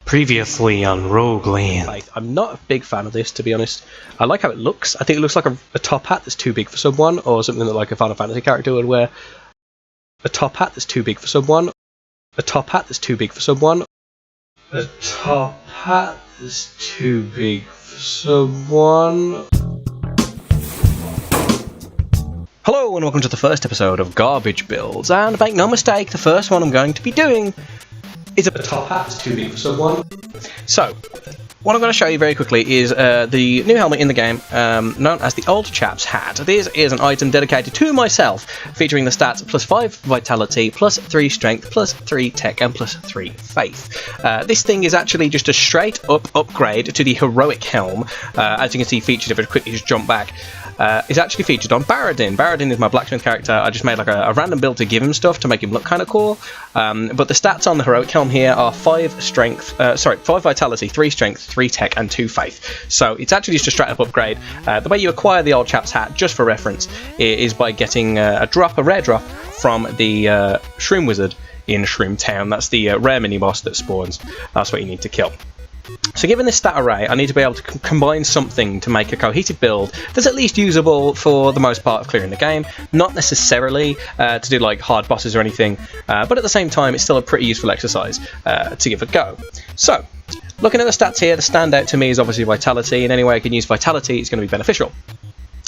Previously on Roguelands. I'm not a big fan of this, to be honest. I like how it looks. I think it looks like a top hat that's too big for someone, or something that like a Final Fantasy character would wear. A top hat that's too big for someone. A top hat that's too big for someone. A top hat that's too big for someone. Hello and welcome to the first episode of Garbage Builds, and make no mistake, the first one I'm going to be doing is a top hat that's too big for someone. So, what I'm going to show you very quickly is the new helmet in the game, known as the Old Chap's Hat. This is an item dedicated to myself, featuring the stats plus 5 Vitality, plus 3 Strength, plus 3 Tech, and plus 3 Faith. This thing is actually just a straight up upgrade to the Heroic Helm. As you can see featured, if I quickly just jump back, is actually featured on Baradin. Baradin is my blacksmith character. I just made like a random build to give him stuff to make him look kind of cool. But the stats on the Heroic Helm here are 5 Vitality, 3 Strength, 3 Tech, and 2 Faith. So it's actually just a straight up upgrade. The way you acquire the Old Chap's Hat, just for reference, is by getting a rare drop from the Shroom Wizard in Shroom Town. That's the rare mini boss that spawns. That's what you need to kill. So given this stat array, I need to be able to combine something to make a cohesive build that's at least usable for the most part of clearing the game. Not necessarily to do like hard bosses or anything, but at the same time it's still a pretty useful exercise to give a go. So, looking at the stats here, the standout to me is obviously Vitality, and any way I can use Vitality is going to be beneficial.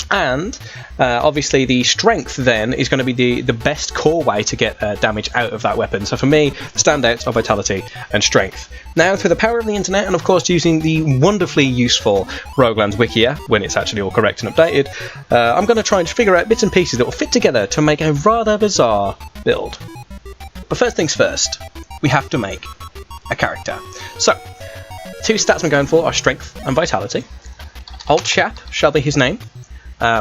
And obviously the Strength then is going to be the best core way to get damage out of that weapon. So for me, the standouts are Vitality and Strength. Now, through the power of the internet, and of course using the wonderfully useful Roguelands Wikia, when it's actually all correct and updated, I'm going to try and figure out bits and pieces that will fit together to make a rather bizarre build. But first things first, we have to make a character. So, two stats I'm going for are Strength and Vitality. Old Chap shall be his name.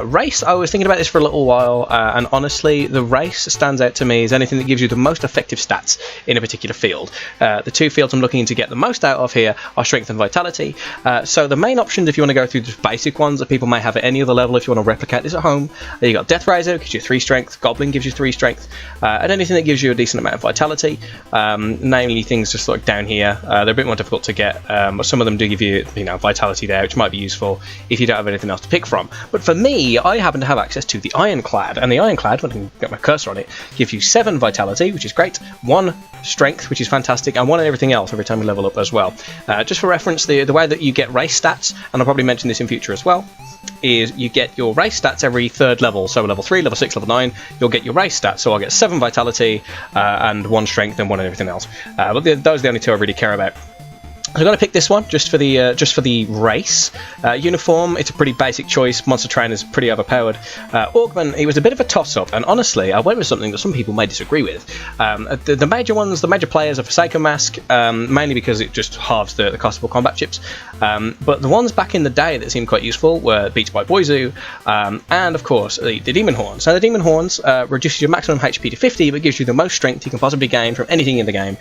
Race, I was thinking about this for a little while, and honestly, the race stands out to me as anything that gives you the most effective stats in a particular field. The two fields I'm looking to get the most out of here are Strength and Vitality. So the main options, if you want to go through the basic ones that people may have at any other level, if you want to replicate this at home, you got Death Razor, gives you 3 Strength, Goblin gives you 3 Strength, and anything that gives you a decent amount of Vitality, namely things just like down here. They're a bit more difficult to get, but some of them do give you, Vitality there, which might be useful if you don't have anything else to pick from. But for me, I happen to have access to the Ironclad, and the Ironclad, when I can get my cursor on it, gives you 7 Vitality, which is great, 1 Strength, which is fantastic, and 1 in everything else every time you level up as well. Just for reference, the way that you get race stats, and I'll probably mention this in future as well, is you get your race stats every 3rd level. So level 3, level 6, level 9, you'll get your race stats. So I'll get 7 Vitality and 1 Strength and 1 in everything else. But those are the only 2 I really care about. I'm going to pick this one just for the race. Uniform, it's a pretty basic choice. Monster Trainer's pretty overpowered. Augment, it was a bit of a toss-up, and honestly, I went with something that some people may disagree with. The major ones, the major players are Forsaken Mask, mainly because it just halves the cost of all combat chips. But the ones back in the day that seemed quite useful were Beats by Boizu, and of course the Demon Horns. Now the Demon Horns reduces your maximum HP to 50, but gives you the most strength you can possibly gain from anything in the game,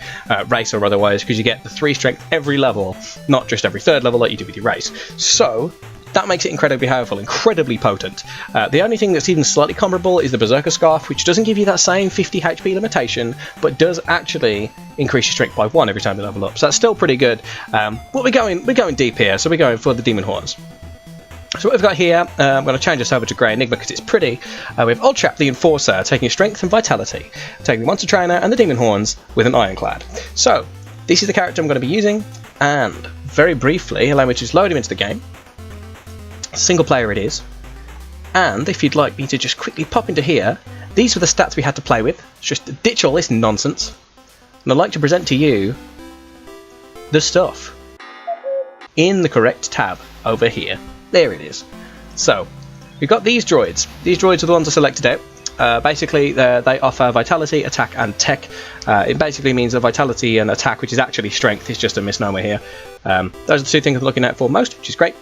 race or otherwise, because you get the 3 strength every level, not just every 3rd level like you do with your race. So that makes it incredibly powerful, incredibly potent. The only thing that's even slightly comparable is the Berserker Scarf, which doesn't give you that same 50 HP limitation, but does actually increase your strength by 1 every time you level up. So that's still pretty good. But we're going deep here, so we're going for the Demon Horns. So what we've got here, I'm going to change this over to Grey Enigma because it's pretty. We have Old Chap the Enforcer, taking Strength and Vitality, taking the Monster Trainer and the Demon Horns with an Ironclad. So this is the character I'm going to be using, and very briefly, allow me to just load him into the game. Single player it is. And if you'd like me to just quickly pop into here, these were the stats we had to play with. Just ditch all this nonsense. And I'd like to present to you the stuff in the correct tab over here. There it is. So, we've got these droids. These droids are the ones I selected out. Basically, they offer Vitality, Attack, and Tech. It basically means that Vitality and Attack, which is actually Strength, is just a misnomer here. Those are the 2 things I'm looking at for most, which is great.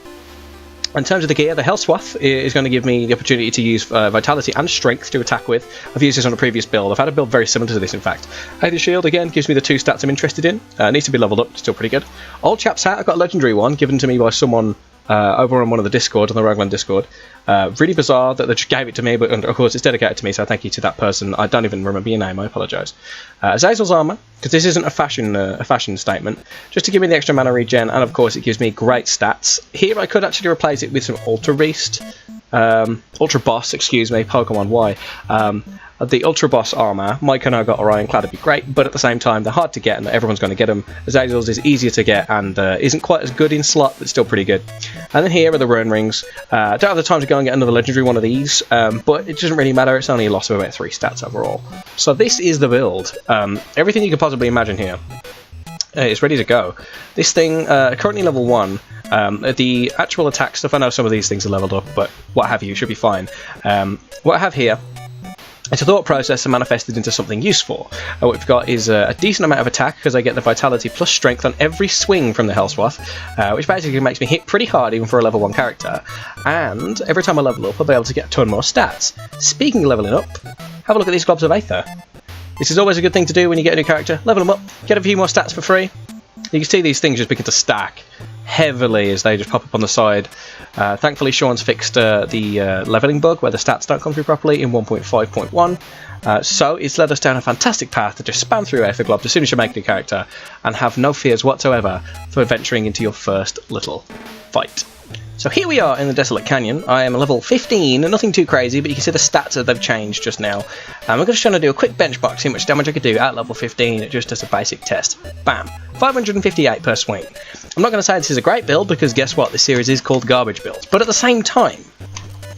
In terms of the gear, the Hellswath is going to give me the opportunity to use Vitality and Strength to attack with. I've used this on a previous build. I've had a build very similar to this, in fact. The Shield, again, gives me the 2 stats I'm interested in. Needs to be leveled up, still pretty good. Old Chap's Hat, I've got a legendary one, given to me by someone over on one of the Discord, on the Rogueland Discord. Really bizarre that they just gave it to me, but of course it's dedicated to me, so thank you to that person. I don't even remember your name, I apologise. Azazel's armour, because this isn't a fashion statement, just to give me the extra mana regen, and of course it gives me great stats. Here I could actually replace it with some Ultra Boss, excuse me, Pokemon Y. The Ultra Boss armour, Mykono got or Ironclad would be great, but at the same time they're hard to get and everyone's going to get them. Azazel's is easier to get and isn't quite as good in slot, but still pretty good. And then here are the Rune Rings. Don't have the time to go and get another legendary one of these, but it doesn't really matter, it's only a loss of about 3 stats overall. So this is the build. Everything you could possibly imagine here. It's ready to go. This thing, currently level 1. The actual attack stuff, I know some of these things are leveled up, but what have you, should be fine. What I have here, it's a thought process and manifested into something useful. What we've got is a decent amount of attack, because I get the vitality plus strength on every swing from the Hellswath, which basically makes me hit pretty hard even for a level 1 character. And every time I level up, I'll be able to get a ton more stats. Speaking of leveling up, have a look at these globs of Aether. This is always a good thing to do when you get a new character. Level them up, get a few more stats for free. You can see these things just begin to stack heavily as they just pop up on the side. Thankfully Sean's fixed the leveling bug where the stats don't come through properly in 1.5.1, so it's led us down a fantastic path to just spam through Aether Globs as soon as you make a new character and have no fears whatsoever for venturing into your first little fight. So here we are in the Desolate Canyon. I am level 15, nothing too crazy, but you can see the stats that they've changed just now. I'm just trying to do a quick benchmark, see how much damage I could do at level 15, just as a basic test. Bam! 558 per swing. I'm not going to say this is a great build, because guess what? This series is called Garbage Builds. But at the same time,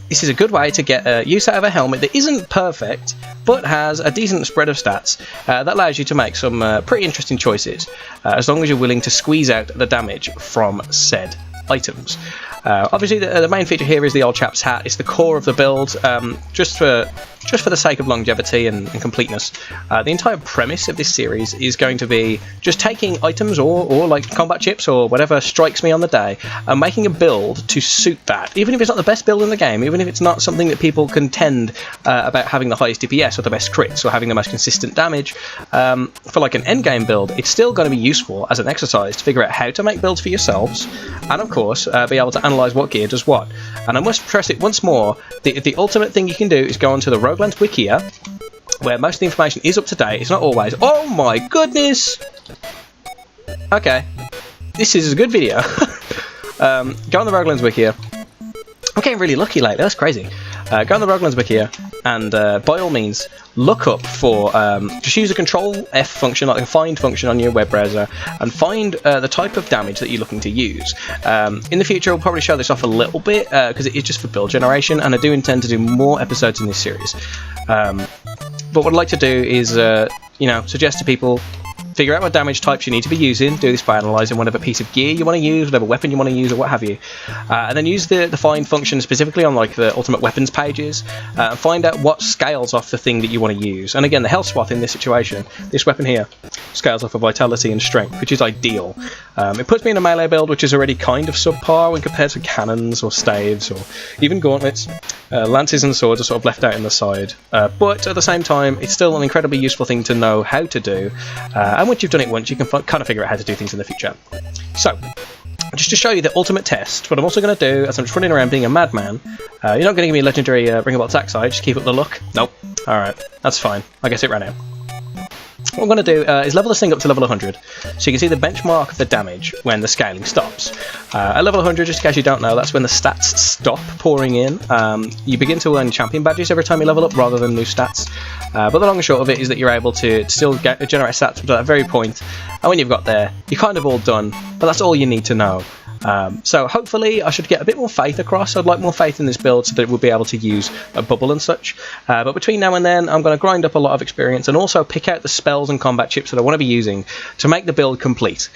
this is a good way to get use out of a helmet that isn't perfect, but has a decent spread of stats that allows you to make some pretty interesting choices, as long as you're willing to squeeze out the damage from said items. Obviously the main feature here is the old chap's hat. It's the core of the build, just for the sake of longevity and completeness. The entire premise of this series is going to be just taking items or like combat chips or whatever strikes me on the day and making a build to suit that, even if it's not the best build in the game, even if it's not something that people contend about having the highest DPS or the best crits or having the most consistent damage. For like an endgame build, it's still going to be useful as an exercise to figure out how to make builds for yourselves, and of course be able to analyse what gear does what. And I must stress it once more, the ultimate thing you can do is go onto the Roguelands Wikia, where most of the information is up to date. It's not always. Oh my goodness! Okay, this is a good video. Go on the Roguelands Wikia. I'm getting really lucky lately, that's crazy. Go on the Roguelands Wikia and by all means look up for, just use a Control F function, like a find function on your web browser, and find the type of damage that you're looking to use. In the future I'll probably show this off a little bit, because it is just for build generation, and I do intend to do more episodes in this series. But what I'd like to do is, suggest to people, figure out what damage types you need to be using, do this by analysing whatever piece of gear you want to use, whatever weapon you want to use, or what have you. And then use the find function specifically on like the ultimate weapons pages, and find out what scales off the thing that you want to use. And again, the Hellswath in this situation, this weapon here, scales off of vitality and strength, which is ideal. It puts me in a melee build which is already kind of subpar when compared to cannons or staves or even gauntlets. Lances and swords are sort of left out in the side, but at the same time it's still an incredibly useful thing to know how to do, and once you've done it once you can kind of figure out how to do things in the future. So, just to show you the ultimate test, what I'm also going to do, as I'm just running around being a madman, you're not going to give me a legendary bringable attack side, just keep up the look. Nope. Alright, that's fine. I guess it ran out. What I'm going to do is level this thing up to level 100, so you can see the benchmark of the damage when the scaling stops. At level 100, just in case you don't know, that's when the stats stop pouring in. You begin to earn champion badges every time you level up rather than new stats. But the long and short of it is that you're able to still generate stats up to that very point, and when you've got there, you're kind of all done, but that's all you need to know. So hopefully I should get a bit more faith across. I'd like more faith in this build so that we'll be able to use a bubble and such. But between now and then I'm going to grind up a lot of experience and also pick out the spells and combat chips that I want to be using to make the build complete.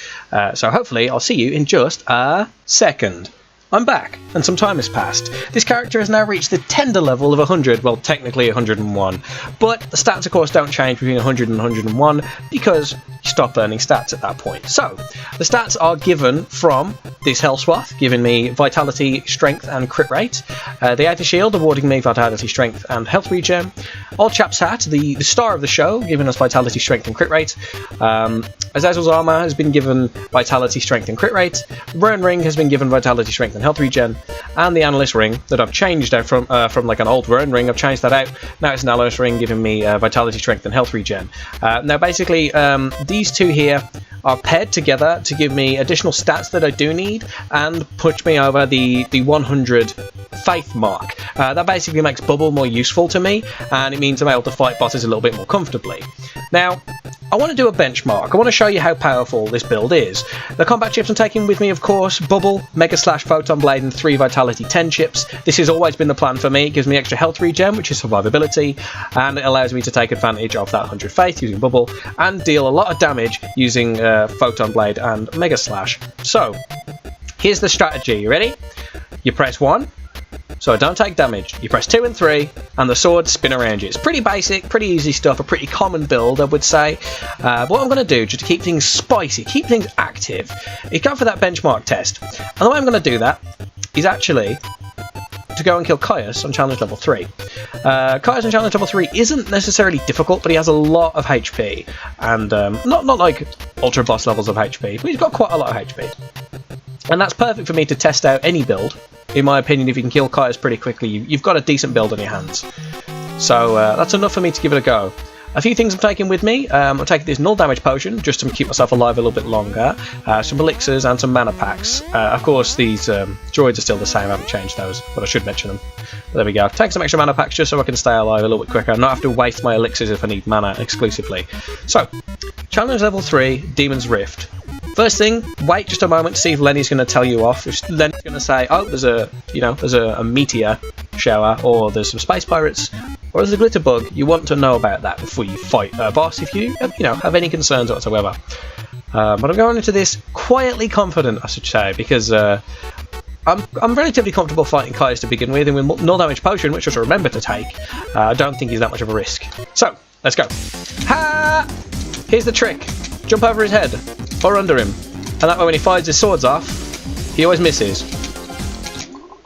So hopefully I'll see you in just a second. I'm back, and some time has passed. This character has now reached the tender level of 100, well technically 101, but the stats of course don't change between 100 and 101 because you stop earning stats at that point. So, the stats are given from this Hellswath, giving me vitality, strength and crit rate, the Outer Shield awarding me vitality, strength and health regen, Old Chap's Hat, the star of the show, giving us vitality, strength and crit rate, Azazel's armour has been given vitality, strength and crit rate, Rune Ring has been given vitality, strength and health regen, and the analyst ring that I've changed out from like an old rune ring. I've changed that out. Now it's an analyst ring giving me vitality, strength, and health regen. Now basically these two here are paired together to give me additional stats that I do need and push me over the 100 faith mark. That basically makes bubble more useful to me, and it means I'm able to fight bosses a little bit more comfortably. Now, I want to do a benchmark. I want to show you how powerful this build is. The combat chips I'm taking with me, of course, Bubble, Mega Slash, Photon Blade, and 3 Vitality 10 chips. This has always been the plan for me. It gives me extra health regen, which is survivability, and it allows me to take advantage of that 100 faith using Bubble, and deal a lot of damage using Photon Blade and Mega Slash. So, here's the strategy. You ready? You press 1. So I don't take damage. You press 2 and 3, and the swords spin around you. It's pretty basic, pretty easy stuff, a pretty common build, I would say. What I'm going to do, just to keep things spicy, keep things active, is go for that benchmark test. And the way I'm going to do that is actually to go and kill Caius on challenge level 3. Caius on challenge level 3 isn't necessarily difficult, but he has a lot of HP. And not like ultra boss levels of HP, but he's got quite a lot of HP. And that's perfect for me to test out any build. In my opinion, if you can kill Caius pretty quickly, you've got a decent build on your hands. So that's enough for me to give it a go. A few things I'm taking with me. I'm taking this null damage potion, just to keep myself alive a little bit longer. Some elixirs and some mana packs. Of course, these droids are still the same. I haven't changed those, but I should mention them. But there we go. Take some extra mana packs just so I can stay alive a little bit quicker and not have to waste my elixirs if I need mana exclusively. So, challenge level 3, Demon's Rift. First thing, wait just a moment to see if Lenny's going to tell you off. If Lenny's going to say, oh, there's a meteor shower, or there's some space pirates, or there's a glitter bug, you want to know about that before you fight a boss if you have any concerns whatsoever. But I'm going into this quietly confident, I should say, because I'm relatively comfortable fighting Caius to begin with, and with null damage potion, which I should remember to take, I don't think he's that much of a risk. So, let's go. Ha! Here's the trick. Jump over his head, or under him, and that way when he fires his swords off, he always misses.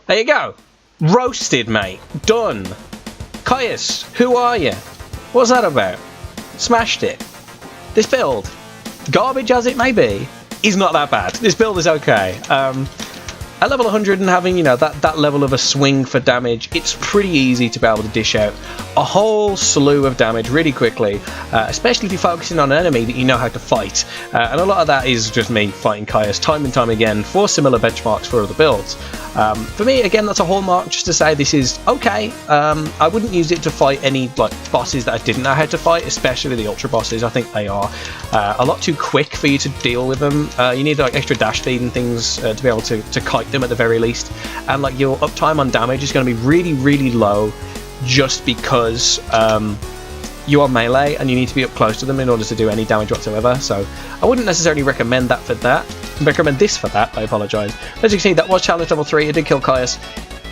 There you go. Roasted, mate. Done. Caius, who are you? What's that about? Smashed it. This build, garbage as it may be, is not that bad. This build is okay. At level 100 and having, that level of a swing for damage, it's pretty easy to be able to dish out a whole slew of damage really quickly, especially if you're focusing on an enemy that you know how to fight. And a lot of that is just me fighting Caius time and time again for similar benchmarks for other builds. For me, again, that's a hallmark just to say this is okay. I wouldn't use it to fight any bosses that I didn't know how to fight, especially the ultra bosses. I think they are a lot too quick for you to deal with them. You need extra dash speed and things to be able to kite them at the very least, and your uptime on damage is going to be really, really low, just because you are melee and you need to be up close to them in order to do any damage whatsoever. So I wouldn't necessarily recommend that for that. I recommend this for that. I apologise. As you can see, that was challenge level 3. It did kill Caius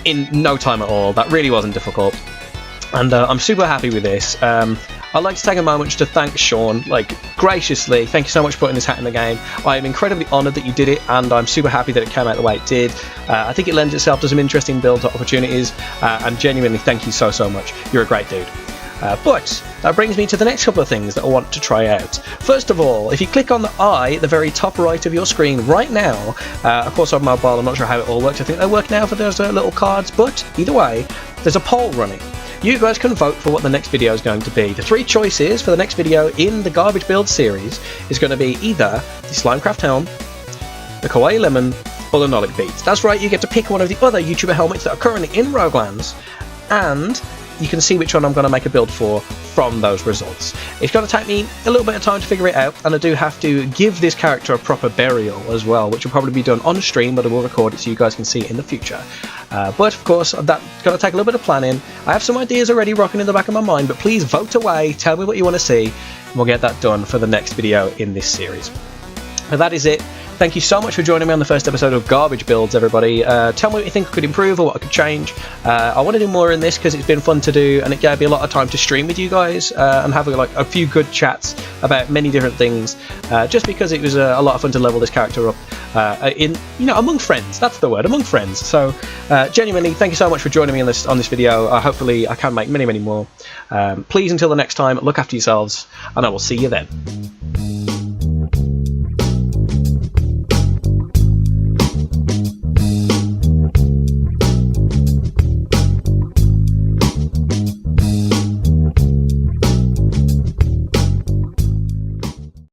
in no time at all. That really wasn't difficult, and I'm super happy with this. I'd like to take a moment just to thank Sean, graciously. Thank you so much for putting this hat in the game. I am incredibly honoured that you did it, and I'm super happy that it came out the way it did. I think it lends itself to some interesting build opportunities, and genuinely thank you so much. You're a great dude. But that brings me to the next couple of things that I want to try out. First of all, if you click on the eye at the very top right of your screen right now, of course on mobile, I'm not sure how it all works. I think they work now for those little cards, but either way, there's a poll running. You guys can vote for what the next video is going to be. The 3 choices for the next video in the Garbage Build series is going to be either the Slimecraft Helm, the Kawaii Lemon, or the Nolic Beats. That's right, you get to pick one of the other YouTuber helmets that are currently in Roguelands, and you can see which one I'm going to make a build for from those results. It's going to take me a little bit of time to figure it out, and I do have to give this character a proper burial as well, which will probably be done on stream, but I will record it so you guys can see it in the future. But of course, that's going to take a little bit of planning. I have some ideas already rocking in the back of my mind, but please vote away, tell me what you want to see, and we'll get that done for the next video in this series. But that is it. Thank you so much for joining me on the first episode of Garbage Builds, everybody. Tell me what you think I could improve or what I could change. I want to do more in this because it's been fun to do, and it gave me a lot of time to stream with you guys and have a few good chats about many different things. Just because it was a lot of fun to level this character up among friends. That's the word, among friends. So genuinely, thank you so much for joining me on this video. Hopefully, I can make many more. Please, until the next time, look after yourselves, and I will see you then.